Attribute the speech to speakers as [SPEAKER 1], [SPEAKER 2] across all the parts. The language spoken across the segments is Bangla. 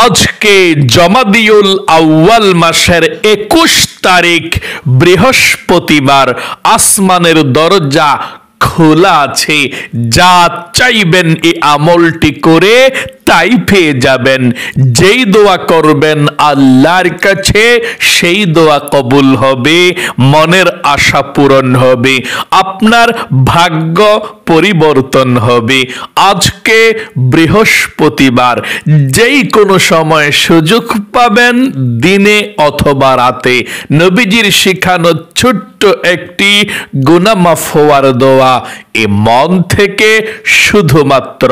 [SPEAKER 1] আজকে জমাদিউল আউয়াল মাসের 21 তারিখ বৃহস্পতিবার। আসমানের দরজা খোলা আছে, যা চাইবেন এই আমলটি করে তাই পেয়ে যাবেন। যেই দোয়া করবেন আল্লাহর কাছে সেই দোয়া কবুল হবে, মনের আশা পূরণ হবে, আপনার ভাগ্য পরিবর্তন হবে। আজকে বৃহস্পতিবার, যেই কোনো সময় সুযোগ পাবেন, দিনে অথবা রাতে, নবীজির শিখানো ছোট্ট একটি গুনাহ মাফ হওয়ার দোয়া, এ মন থেকে শুধুমাত্র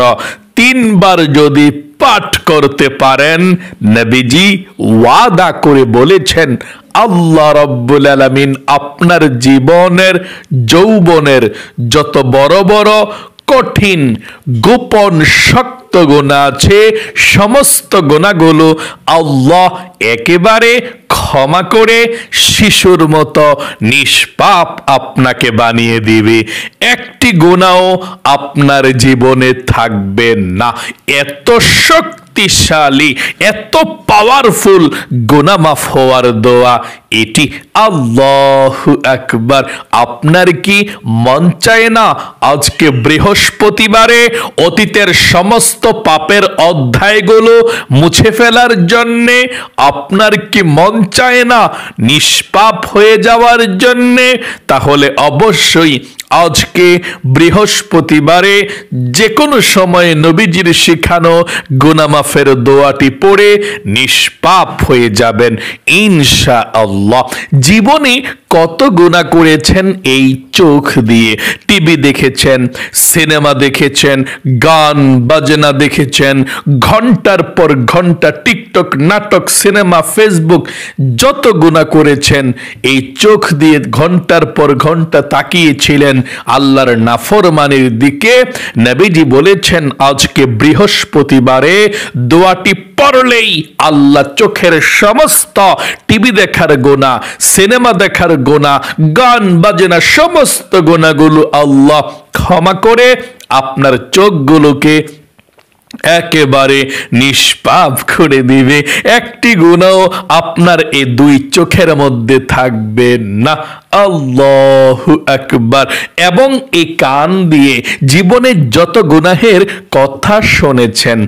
[SPEAKER 1] 3 বার যদি পাঠ করতে পারেন, নবীজি ওয়াদা করে বলেছেন আল্লাহ রাব্বুল আলামিন আপনার জীবনের যৌবনের যত বড় বড় কঠিন গোপন শক্ত গুনাহ আছে, সমস্ত গুনাহগুলো আল্লাহ একেবারে ক্ষমা করে শিশুর মতো নিষ্পাপ আপনাকে বানিয়ে দিবে। একটি গুনাহও আপনার জীবনে থাকবে না। এত শক্তিশালী, এত পাওয়ারফুল গুনাহ মাফ হওয়ার দোয়া এটি। আল্লাহু আকবার। আপনার কি মন চায় না আজকে বৃহস্পতিবারে অতীতের সমস্ত পাপের অধ্যায়গুলো মুছে ফেলার জন্যে? আপনার কি মন চায় না নিষ্পাপ হয়ে যাওয়ার জন্যে? তাহলে অবশ্যই আজকে বৃহস্পতিবারে যে কোনো সময়ে নবীজির শিখানো গুনাহ মাফের দোয়াটি পড়ে নিষ্পাপ হয়ে যাবেন ইনশাআল্লাহ। জীবনে কত গুনাহ করেছেন এই চোখ দিয়ে। টিভি দেখেছেন, সিনেমা দেখেছেন, গান বাজনা দেখেছেন, ঘন্টার পর ঘন্টা টিকটক, নাটক, সিনেমা, ফেসবুক, যত গুনাহ করেছেন এই চোখ দিয়ে ঘন্টার পর ঘন্টা তাকিয়েছিলেন আল্লাহর নাফরমানির দিকে। নবীজি বলেছেন আজকে বৃহস্পতিবারে দোয়াটি পড়লেই আল্লাহ চোখের সমস্ত টিভি দেখার গুনাহ, সিনেমা দেখার গুনাহ, গান বাজনা সমস্ত গুনাহগুলো আল্লাহ ক্ষমা করে আপনার চোখগুলোকে একেবারে নিষ্পাপ করে দিবে। একটি গুনাহ আপনার এই 2 চোখের মধ্যে থাকবে না। আল্লাহু আকবার। এবং এই কান দিয়ে জীবনে যত গুনাহের কথা শুনেছেন,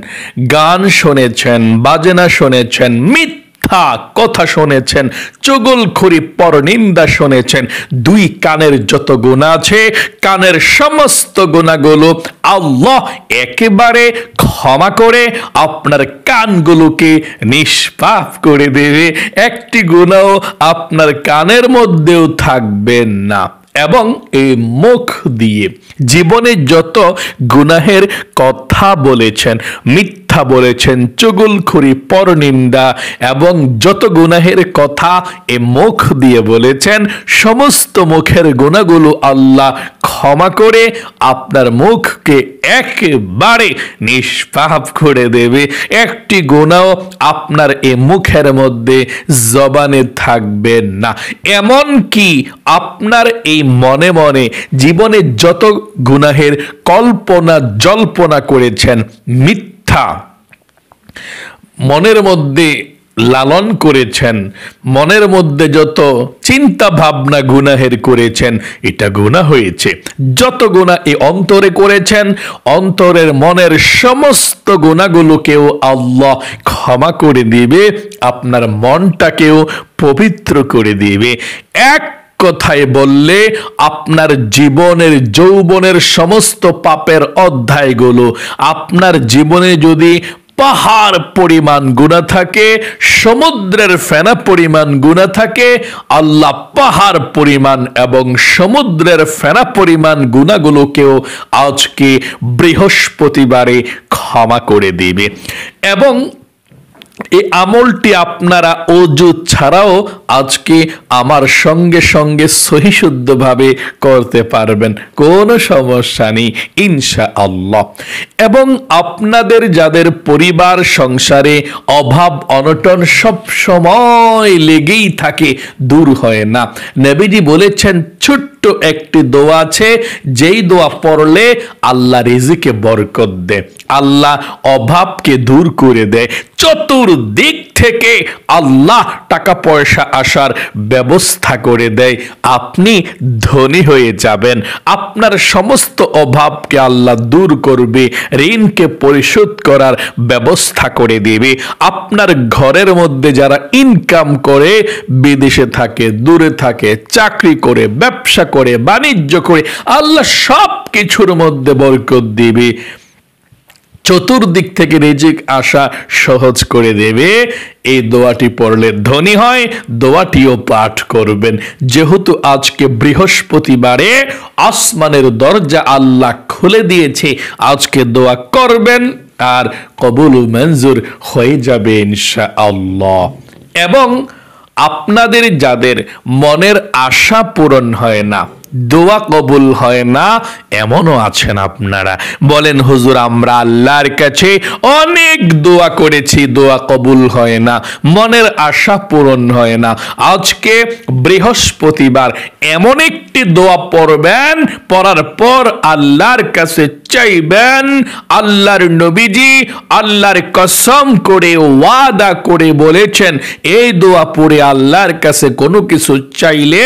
[SPEAKER 1] গান শুনেছেন, বাজনা শুনেছেন, কথা শুনেছেন, চুগলখড়ি পরনিন্দা শুনেছেন, 2 কানের যত গুনাহ আছে, কানের সমস্ত গুনাহগুলো আল্লাহ একেবারে ক্ষমা করে আপনার কানগুলোকে নিষ্পাপ করে দেবে। একটি গুনাহ আপনার কানের মধ্যেও থাকবে না। এবং এই মুখ দিয়ে জীবনে যত গুনাহের কথা বলেছেন, মিথ্যা বলেছেন, চুগলখড়ি পরনিন্দা এবং যত গুনাহের কথা এ মুখ দিয়ে বলেছেন, সমস্ত মুখের গুনাহগুলো আল্লাহ ক্ষমা করে আপনার মুখকে একেবারে নিষ্পাপ করে দেবে। একটি গুনাহ আপনার এ মুখের মধ্যে জবানে থাকবে না। এমন কি আপনার এই মনে মনে জীবনে যত গুনাহের কল্পনা জল্পনা করেছেন, মিথ্যা মনের মধ্যে লালন করেছেন, মনের মধ্যে যত চিন্তা ভাবনা গুনাহের করেছেন, এটা গুনাহ হয়েছে। যত গুনাহ এই অন্তরে করেছেন, অন্তরের মনের সমস্ত গুনাহগুলোকেও আল্লাহ ক্ষমা করে দিবে, আপনার মনটাকেও পবিত্র করে দিবে। এক কথায় বললে আপনার জীবনের যৌবনের সমস্ত পাপের অধ্যায়গুলো, আপনার জীবনে যদি পাহাড় পরিমাণ গুনাহ থাকে, সমুদ্রের ফেনা পরিমাণ গুনাহ থাকে, আল্লাহ পাহাড় পরিমাণ এবং সমুদ্রের ফেনা পরিমাণ গুনাহগুলোকেও আজকে বৃহস্পতিবারে ক্ষমা করে দিবে। এবং এই আমলটি আপনারা ওযু ছাড়াও আজকে আমার সঙ্গে সঙ্গে সহিশুদ্ধভাবে করতে পারবেন, কোনো সমস্যা নেই ইনশাআল্লাহ। এবং আপনাদের যাদের পরিবার সংসারে অভাব অনটন সব সময় লেগেই থাকে, দূর হয় না, নবীজি বলেছেন ছোট্ট একটি দোয়া আছে, যেই দোয়া পড়লে আল্লাহ রিজিকে বরকত দেয়, আল্লাহ অভাবকে দূর করে দেয়, চতুর্দিক থেকে আল্লাহ টাকা পয়সা আসার ব্যবস্থা করে দেয়। আপনি ধনী হয়ে যাবেন, আপনার সমস্ত অভাবকে আল্লাহ দূর করবে, ঋণকে পরিশোধ করার ব্যবস্থা করে দেবে। আপনার ঘরের মধ্যে যারা ইনকাম করে, বিদেশে থাকে, দূরে থাকে, চাকরি করে, ব্যবসা করে, বাণিজ্য করে, আল্লাহ সব কিছুর মধ্যে বরকত দিবে, চতুর্দিক থেকে রিজিক আসা সহজ করে দেবে। এই দোয়াটি পড়লে ধনী হয়, দোয়াটিও পাঠ করবেন। যেহেতু আজকে বৃহস্পতিবারে আসমানের দরজা আল্লাহ খুলে দিয়েছে, আজকে দোয়া করবেন আর কবুল মঞ্জুর হয়ে যাবে ইনশাআল্লাহ। এবং আপনাদের যাদের মনের আশা পূরণ হয় না, দোয়া কবুল হয় না, এমনও আছেন আপনারা, বলেন হুজুর আমরা আল্লাহর কাছে অনেক দোয়া করেছি, দোয়া কবুল হয় না, মনের আশা পূরণ হয় না। আজকে বৃহস্পতিবার এমন একটি দোয়া পড়বেন, পড়ার পর আল্লাহর কাছে চাইবেন, আল্লাহর নবীজি আল্লাহর কসম করে ওয়াদা করে বলেছেন, এই দোয়া পড়ে আল্লাহর কাছে কোনো কিছু চাইলে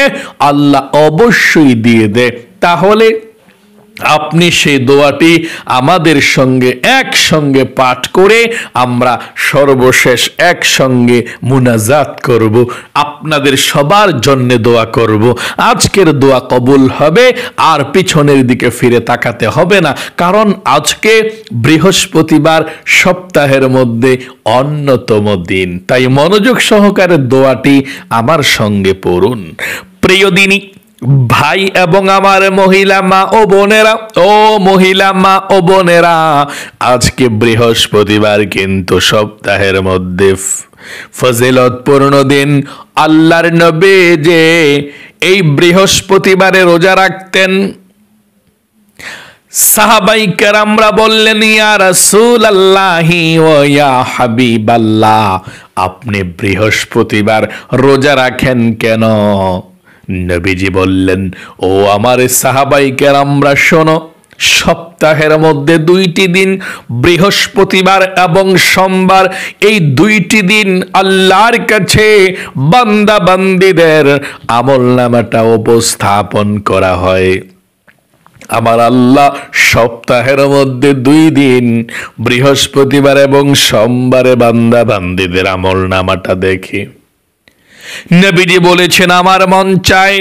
[SPEAKER 1] আল্লাহ অবশ্যই দিয়ে দেয়। তাহলে আপনি সেই দোয়াটি আমাদের সঙ্গে একসঙ্গে পাঠ করে আমরা সর্বশেষ একসঙ্গে মুনাজাত করব, আপনাদের সবার জন্য দোয়া করব। আজকের দোয়া কবুল হবে আর পিছনের দিকে ফিরে তাকাতে হবে না, কারণ আজকে বৃহস্পতিবার, সপ্তাহের মধ্যে অন্যতম দিন। তাই মনোযোগ সহকারে দোয়াটি আমার সঙ্গে পড়ুন। প্রিয় দিনী ভাই এবং আমার মহিলা মা ও বোনেরা, ও মহিলা মা ও বোনেরা, আজকে বৃহস্পতিবার কিন্তু সপ্তাহের মধ্যে ফজিলতপূর্ণ দিন। আল্লাহর নবী যে এই বৃহস্পতিবারে রোজা রাখতেন, সাহাবাই কেরামরা বললেন, ইয়া রাসূলুল্লাহি ওয়া ইয়া হাবিবাল্লাহ, আপনি বৃহস্পতিবার রোজা রাখেন কেন? নবীজি বললেন, ও আমার সাহাবাই কেরামরা শোনো, সপ্তাহের মধ্যে দুইটি দিন, বৃহস্পতিবার এবং সোমবার, এই দুইটি দিন আল্লাহর কাছে বান্দা বান্দীদের আমলনামাটা উপস্থাপন করা হয়। আমার আল্লাহ সপ্তাহের মধ্যে দুই দিন, বৃহস্পতিবার এবং সোমবারে বান্দা বান্দীদের আমলনামাটা দেখে। নবীজি বলেছেন, আমার মন চায়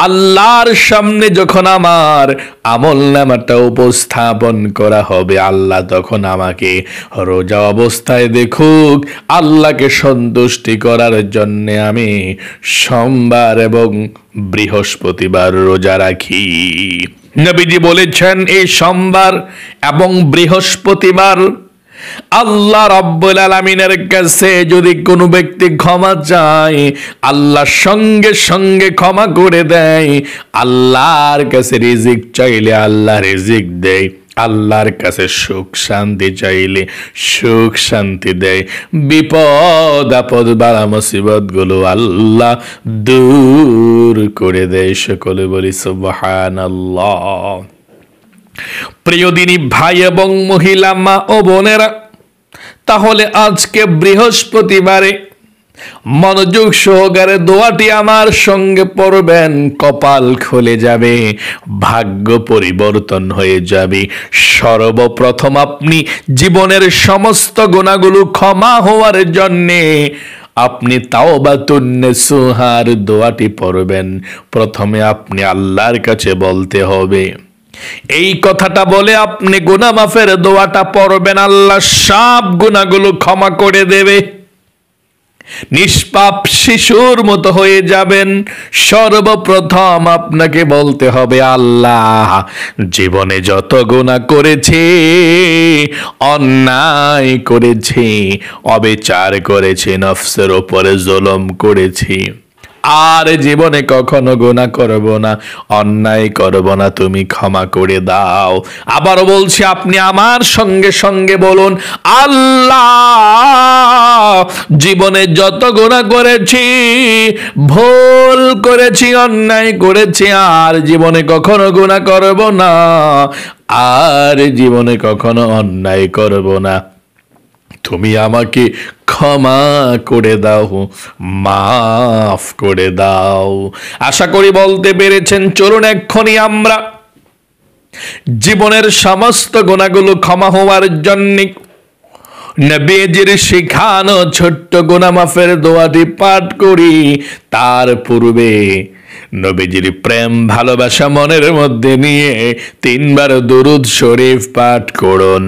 [SPEAKER 1] আল্লাহর সামনে যখন আমার আমলনামাটা উপস্থাপন করা হবে, আল্লাহ তখন আমাকে রোজা অবস্থায় দেখুক। আল্লাহকে সন্তুষ্টি করার জন্য আমি সোমবার এবং বৃহস্পতিবার রোজা রাখি। নবীজি বলেছেন, এই সোমবার এবং বৃহস্পতিবার আল্লাহ রাব্বুল আলামিনের কাছে যদি কোনো ব্যক্তি ক্ষমা চায়, আল্লাহ সঙ্গে সঙ্গে ক্ষমা করে দেয়। আল্লাহর কাছে রিজিক চাইলে আল্লাহ রিজিক দেয়, আল্লাহর কাছে সুখ শান্তি চাইলে সুখ শান্তি দেয়। বিপদ আপদ বালা মুসিবত গুলো আল্লাহ দূর করে দেয়। সকলে বলি সুবহানাল্লাহ। প্রিয় দিনী ভাই এবং মহিলা মা ও বোনেরা, তাহলে আজকে বৃহস্পতিবারে মনোযোগ সহকারে দোয়াটি আমার সঙ্গে পড়বেন, কপাল খুলে যাবে, ভাগ্য পরিবর্তন হয়ে যাবে। সর্বপ্রথম আপনি জীবনের সমস্ত গুনাহগুলো ক্ষমা হওয়ার জন্যে আপনি তাওবাতুন নাসুহার দোয়াটি পড়বেন। প্রথমে আপনি আল্লাহর কাছে বলতে হবে, এই কথাটা বলে আপনি গুনাহ মাফের দোয়াটা পড়বেন, আল্লাহ সব গুনাহগুলো ক্ষমা করে দেবে, নিষ্পাপ শিশুর মতো হয়ে যাবেন। সর্বপ্রথম আপনাকে বলতে হবে, আল্লাহ জীবনে যত গুনাহ করেছি, অন্যায় করেছি, অবিচার করেছি, নফসের উপরে জুলুম করেছি, আর জীবনে কখনো গুনাহ করব না, অন্যায় করব না, তুমি ক্ষমা করে দাও। আবার বলছি, আপনি আমার সঙ্গে সঙ্গে বলুন, আল্লাহ জীবনে যত গুনাহ করেছি, ভুল করেছি, অন্যায় করেছি, আর জীবনে কখনো গুনাহ করব না, আর জীবনে কখনো অন্যায় করব না। তুমি আমাকে ক্ষমা করে দাও, মাফ করে দাও। আশা করি বলতে পেরেছেন। চলুন এক্ষুনি আমরা জীবনের সমস্ত গুনাহগুলো ক্ষমা হওয়ার জন্য নবীজির শিখানো ছোট্ট গুনাহ মাফের দোয়াটি পাঠ করি। তার পূর্বে নবীজির প্রেম ভালোবাসা মনের মধ্যে নিয়ে 3 বার দরুদ শরীফ পাঠ করুন।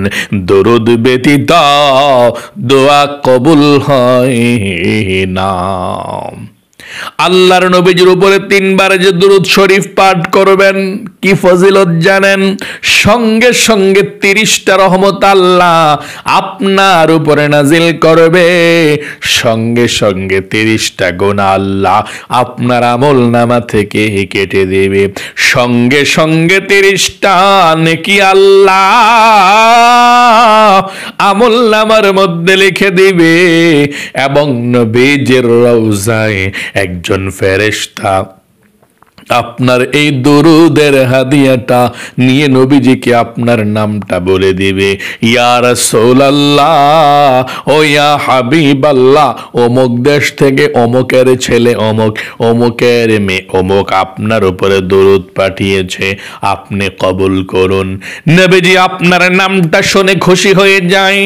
[SPEAKER 1] দরুদ ব্যতীত দোয়া কবুল হয় না। আল্লাহর নবীজির উপরে 3 বার যে দুরূদ শরীফ পাঠ করবেন, কি ফজিলত জানেন? সঙ্গে সঙ্গে 30টা রহমত আল্লাহ আপনার উপরে নাজিল করবে। সঙ্গে সঙ্গে 30টা গুনাহ আল্লাহ আপনার আমলনামা থেকে কেটে দেবে। সঙ্গে সঙ্গে 30টা নেকি আল্লাহ আমলনামার মধ্যে লিখে দিবে। এবং নবীজির রওজায় একজন ফেরেশতা আপনার এই দরুদের হাদিয়াটা নিয়ে নবীজিকে আপনার নামটা বলে দিবে, ইয়া রাসূলুল্লাহ, ও ইয়া হাবিবাল্লাহ, অমুক দেশ থেকে অমুকের ছেলে অমুক, অমুকের মেয়ে অমুক আপনার উপরে দরুদ পাঠিয়েছে, আপনি কবুল করুন। নবীজি আপনার নামটা শুনে খুশি হয়ে যায়,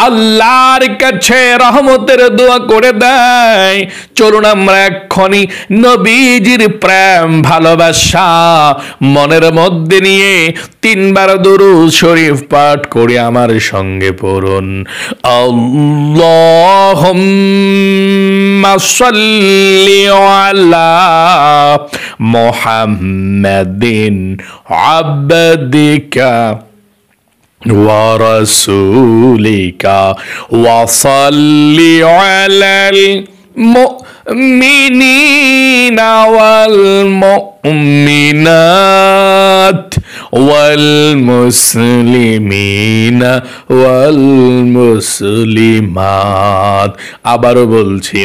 [SPEAKER 1] আল্লাহর কাছে রহমতের দোয়া করে দেয়। চলুন আমরা এক্ষুনি নবীজির প্রেম ভালোবাসা মনের মধ্যে নিয়ে 3 বার দরুদ শরীফ পাঠ করে আমার সঙ্গে পড়ুন। আল্লাহুম্মা সাল্লি আলা মুহাম্মাদিন আবদিকা ওয়া রাসূলিকা ওয়া সাল্লি আলাল المؤمنين والمؤمنات والمسلمين والمسلمات। আবারও বলছি,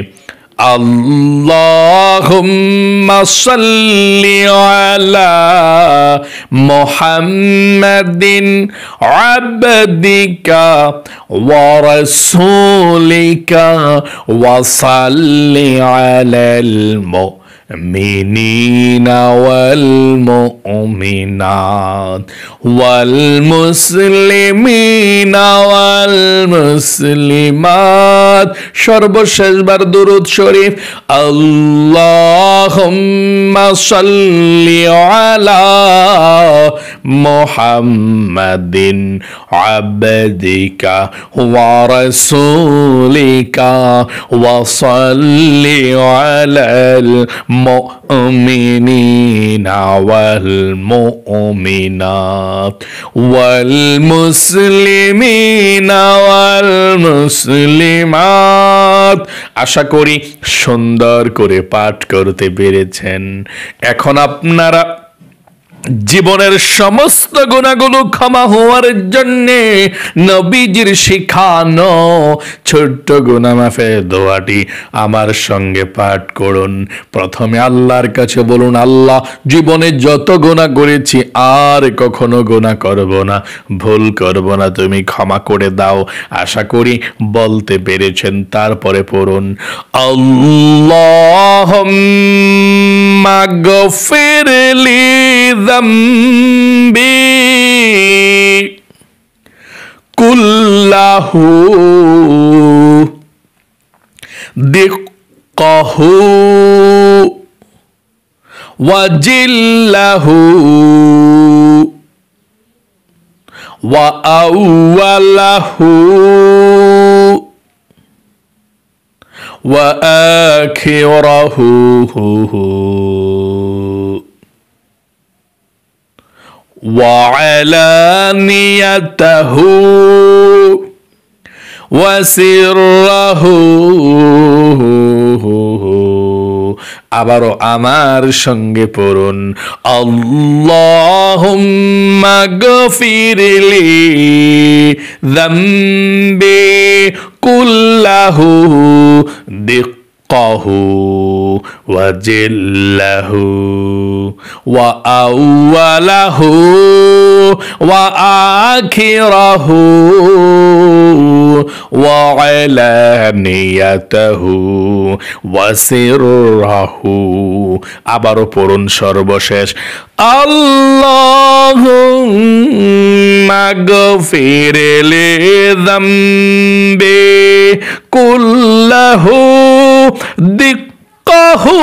[SPEAKER 1] আল্লাহুম্মা সাল্লি আলা মুহাম্মাদিন আবদিকা ওয়া রাসূলিকা ওয়া সাল্লি আলাল المؤمنين والمؤمنات والمسلمين والمسلمات। সর্বশেষ বার দুরূদ শরীফ, আল্লাহুম্মা সাল্লি আলা মুহাম্মাদিন আবদিকা ওয়া রাসূলিকা ওয়া সাল্লি আলাল المؤمنين والمؤمنات والمسلمين والمسلمات। আশা করি সুন্দর করে পাঠ করতে পেরেছেন। এখন আপনারা জীবনের সমস্ত গুনাহগুলো ক্ষমা হওয়ার জন্য নবীজির শিখানো ছোট্ট গুনাহ মাফের দোয়াটি আমার সঙ্গে পাঠ করুন। প্রথমে আল্লাহর কাছে বলুন, আল্লাহ, জীবনে যত গুনাহ করেছি আর কখনো গুনাহ করব না, ভুল করব না, তুমি ক্ষমা করে দাও। আশা করি বলতে পেরেছেন। তারপরে পড়ুন, আল্লাহুম্মা গফিরলি ذنبي كله دقه وجله وأوله وآخره وعلانيته وسره। আবারও আমার সঙ্গে পড়ুন, আল্লাহুম্মা গফিরলি যামবি কুল্লাহু দিক্কাহু ওয়া জিল্লাহু ওয়া আউওয়ালাহু ওয়া আখিরাহু ওয়া আলানিয়াতাহু ওয়া সিররাহু। আবারও পড়ুন সর্বশেষ, আল্লাহুম্মা গফির লি যামবি কুল্লাহু দিক্কাহু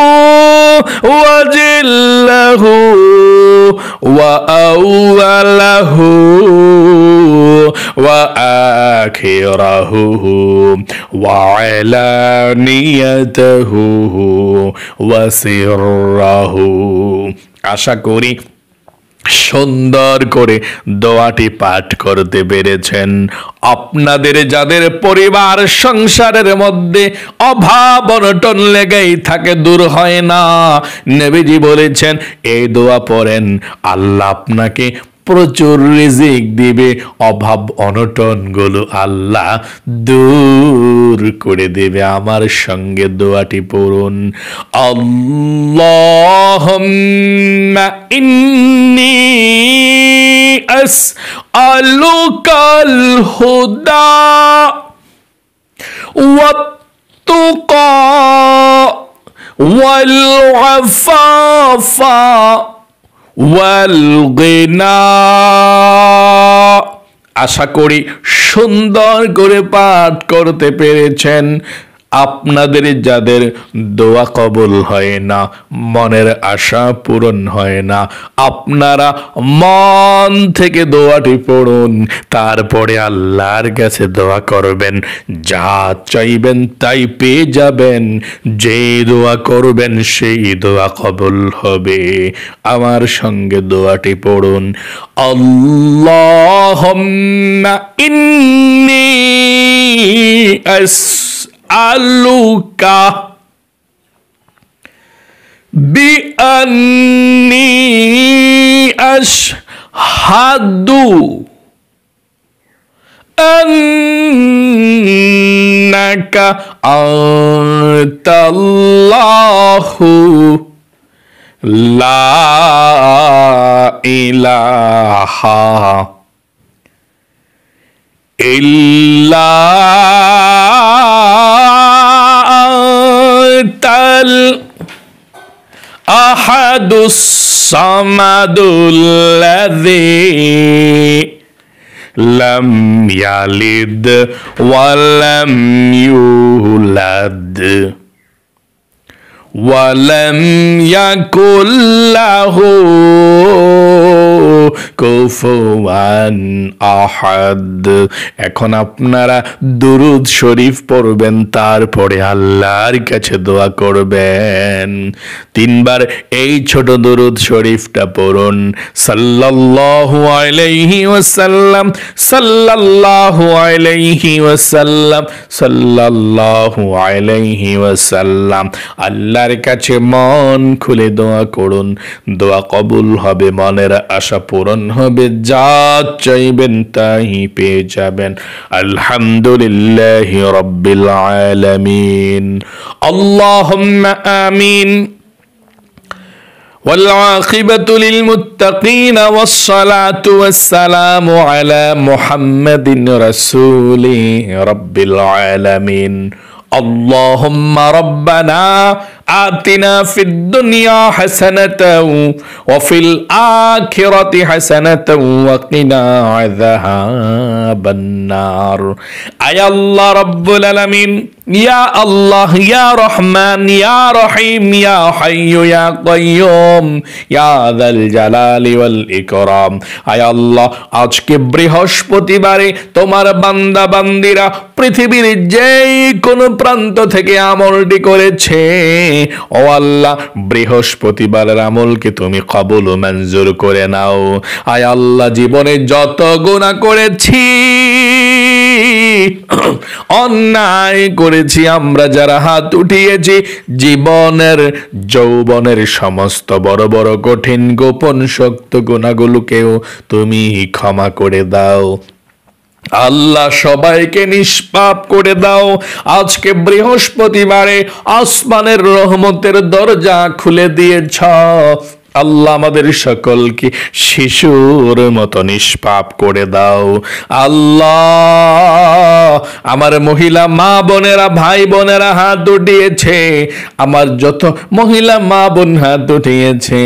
[SPEAKER 1] ওয়া জিল্লাহু ওয়া আউওয়ালাহু ওয়া আখিরাহু ওয়া আলানিয়াতাহু ওয়া সিররাহু। আশা করি সুন্দর করে দোয়াটি পাঠ করতে পেরেছেন। আপনাদের যাদের পরিবার সংসারের মধ্যে অভাব অনটন লেগেই থাকে, দূর হয় না, নবীজি বলেছেন এই দোয়া পড়েন, আল্লাহ আপনাকে প্রচুর রিজিক দিবে, অভাব অনটন গুলো আল্লাহ দূর করে দেবে। আমার সঙ্গে দোয়াটি পড়ুন, আল্লাহুম্মা ইন্নী আসআলুকাল হুদা ওয়াত তুকা ওয়াল আফাফা ওয়াল গিনা। আশা করি সুন্দর করে পাঠ করতে পেরেছেন। আপনাদের যাদের দোয়া কবুল হয় না, মনের আশা পূরণ হয় না, আপনারা মন থেকে দোয়াটি পড়ুন, তারপরে আল্লাহর কাছে দোয়া করবেন, যা চাইবেন তাই পেয়ে যাবেন। যে দোয়া করবেন সেই দোয়া কবুল হবে। আমার সঙ্গে দোয়াটি পড়ুন, আল্লাহুম্মা ইন্নী আসআলুকা বিআন্নী আশহাদু আন্নাকা আনতাল্লাহু লা ইলাহা ইল্লা আনতাল আহাদুস সামাদুল্লাযী লাম ইয়ালিদ ওয়া লাম ইউলাদ ওয়া লাম ইয়াকুল লাহু কুফুয়ান আহাদ। এখন আপনারা দুরুদ শরীফ পড়বেন, তারপরে আল্লাহর কাছে দোয়া করবেন। তিনবার এই ছোট দুরুদ শরীফটা পড়ুন, সাল্লাল্লাহু আলাইহি ওয়াসাল্লাম, সাল্লাল্লাহু আলাইহি ওয়াসাল্লাম, সাল্লাল্লাহু আলাইহি ওয়াসাল্লাম। আল্লাহর কাছে মন খুলে দোয়া করুন, দোয়া কবুল হবে, মনের আশা পূরণ হবে, যা চাইবেন তাই পেয়ে যাবেন। আলহামদুলিল্লাহি রাব্বিল আলামিন। আল্লাহুম্মা আমিন। والعاقبة للمتقين والصلاة والسلام على محمد رسول رب العالمين. اللهم ربنا آتنا في الدنيا حسنة وفي الآخرة حسنة وقنا عذاب النار. أي الله رب العالمين، يا الله يا رحمن يا رحيم يا حي يا قيوم يا ذا الجلال والإكرام. أي الله আজকে বৃহস্পতিবারে তোমার বান্দা বান্দিরা পৃথিবীর যেই কোনো প্রান্ত থেকে আমলটি করেছে, ও আল্লাহ বৃহস্পতিবারের আমলকে তুমি কবুল ও মঞ্জুর করে নাও। আয় আল্লাহ জীবনে যত গুনাহ করেছি, অন্যায় করেছি, আমরা যারা হাত উঠিয়েছি, জীবনের যৌবনের সমস্ত বড় বড় কঠিন গোপন শক্ত গুনাহগুলোকেও তুমি ক্ষমা করে দাও। আল্লাহ সবাইকে নিষ্পাপ করে দাও। আজকে বৃহস্পতিবারে আসমানের রহমতের দরজা খুলে দিয়েছ। আল্লাহ আমাদের সকলকে শিশুর মতো নিষ্পাপ করে দাও। আল্লাহ আমার মহিলা মা বোনেরা ভাই বোনেরা হাত উঠিয়েছে, আমার যত মহিলা মা বোন হাত উঠিয়েছে,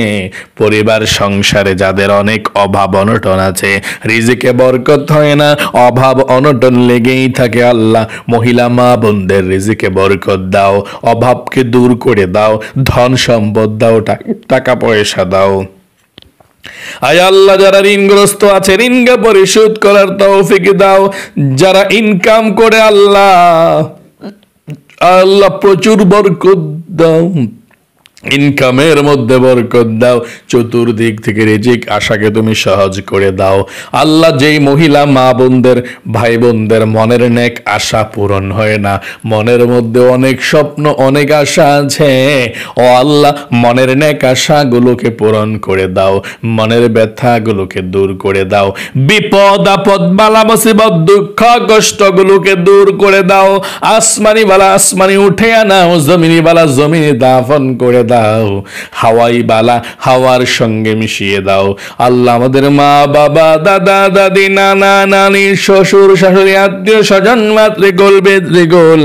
[SPEAKER 1] পরিবার সংসারে যাদের অনেক অভাব অনটন আছে, রিজিকে বরকত হয় না, অভাব অনটন লেগেই থাকে, আল্লাহ মহিলা মা বোনদের রিজিকে বরকত দাও, অভাবকে দূর করে দাও, ধন সম্পদ দাও, টাকা পয়সা দাও। আয় আল্লাহ যারা ঋণগ্রস্ত আছে ঋণকে পরিশোধ করার তৌফিক দাও। যারা ইনকাম করে আল্লাহ প্রচুর বরকত দাও, ইনকামের মধ্যে বরকত দাও, চতুর্দিক থেকে রিজিক আশাকে তুমি সহজ করে দাও। আল্লাহ যেই মহিলা মা বোনদের ভাই বোনদের মনের নেক আশা পূরণ হয় না, মনের মধ্যে অনেক স্বপ্ন অনেক আশা আছে, ও আল্লাহ মনের নেক আশাগুলোকে পূরণ করে দাও, মনের ব্যথাগুলোকে দূর করে দাও, বিপদ আপদ বালা মুসিবত দুঃখ কষ্টগুলোকে দূর করে দাও, আসমানি বালা আসমানি উঠে আনাও, জমিনি বালা জমিনি দাফন করে দাও, হাওয়াই বালা হাওয়ার সঙ্গে মিশিয়ে দাও। আল্লাহ আমাদের মা বাবা দাদা দাদি নানা নানি শ্বশুর শাশুড়ি আত্মীয় স্বজন মাতৃগোল বেদৃগোল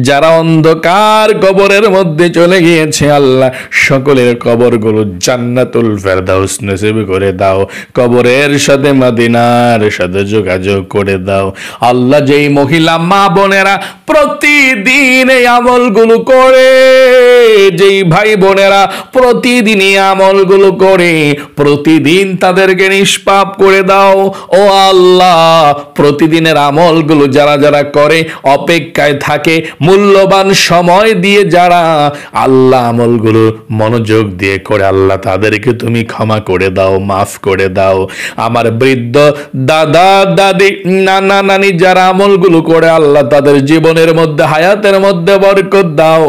[SPEAKER 1] যারা অন্ধকার কবরের মধ্যে চলে গিয়েছে, আল্লাহ সকলের কবরগুলো জান্নাতুল ফেরদাউস নসিব করে দাও, কবরের সাথে মদিনার সাথে যোগাযোগ করে দাও। আল্লাহ যেই মহিলা মা বোনেরা প্রতিদিন এই আমলগুলো করে, যেই ভাই বোনেরা প্রতিদিন এই আমলগুলো করে, প্রতিদিন তাদেরকে নিষ্পাপ করে দাও। ও আল্লাহ প্রতিদিনের আমলগুলো যারা যারা করে, অপেক্ষায় থাকে, মূল্যবান সময় দিয়ে যারা আল্লাহ আমলগুলো মনোযোগ দিয়ে করে, আল্লাহ তাদেরকে তুমি ক্ষমা করে দাও, মাফ করে দাও। আমার বৃদ্ধ দাদা দাদি নানা নানি যারা আমলগুলো করে, আল্লাহ তাদের জীবনের মধ্যে হায়াতের মধ্যে বরকত দাও,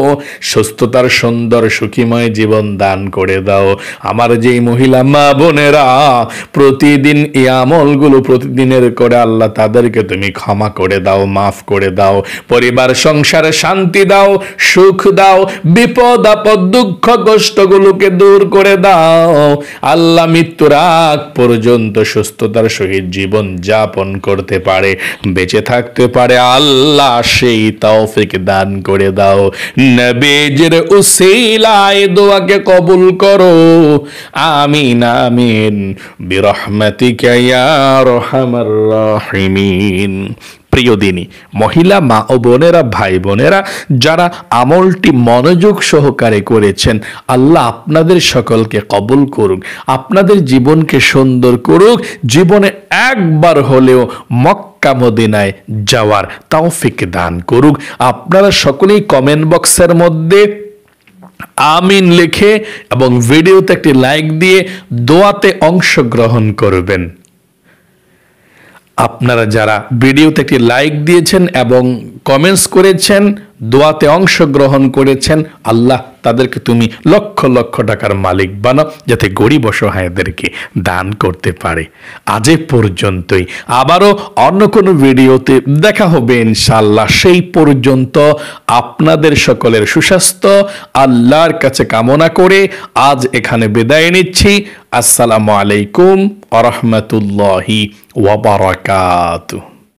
[SPEAKER 1] সুস্থতার সুন্দর সুখীময় জীবন দান করে দাও। আমার যেই মহিলা মা বোনেরা প্রতিদিন এই আমলগুলো প্রতিদিনের করে, আল্লাহ তাদেরকে তুমি ক্ষমা করে দাও, মাফ করে দাও, পরিবার সংসারে শান্তি দাও, সুখ দাও, বিপদ আপদ দুঃখ কষ্টগুলোকে দূর করে দাও। আল্লাহ মৃত্যুর আগ পর্যন্ত সুস্থতার সহিত জীবন যাপন করতে পারে, বেঁচে থাকতে পারে, আল্লাহ সেই তৌফিক দান করে দাও। নবীজির উসিলায় দোয়াকে কবুল করো, আমিন আমিন বিরহমাতিকা ইয়া আরহামার রাহিমিন। প্রিয় দিনী মহিলা মা ও বোনেরা ভাই বোনেরা যারা আমলটি মনোযোগ সহকারে করেছেন, আল্লাহ আপনাদের সকলকে কবুল করুক, আপনাদের জীবনকে সুন্দর করুক, জীবনে একবার হলেও মক্কা মদিনায় যাওয়ার তৌফিক দান করুক। আপনারা সকলেই কমেন্ট বক্সের মধ্যে আমিন লিখে এবং ভিডিওতে একটি লাইক দিয়ে দোয়াতে অংশগ্রহণ করবেন। আপনারা যারা ভিডিওতে একটি লাইক দিয়েছেন এবং কমেন্টস করেছেন, দোয়াতে অংশগ্রহণ করেছেন, আল্লাহ তাদেরকে তুমি লক্ষ লক্ষ টাকার মালিক বানাও, যাতে গরিব অসহায়দেরকে দান করতে পারে। আজ এ পর্যন্তই, আবারও অন্য কোনো ভিডিওতে দেখা হবে ইনশাআল্লাহ। সেই পর্যন্ত আপনাদের সকলের সুস্বাস্থ্য আল্লাহর কাছে কামনা করে আজ এখানে বিদায় নিচ্ছি। আসসালামু আলাইকুম ওয়া রাহমাতুল্লাহি ওয়া বারাকাতুহু।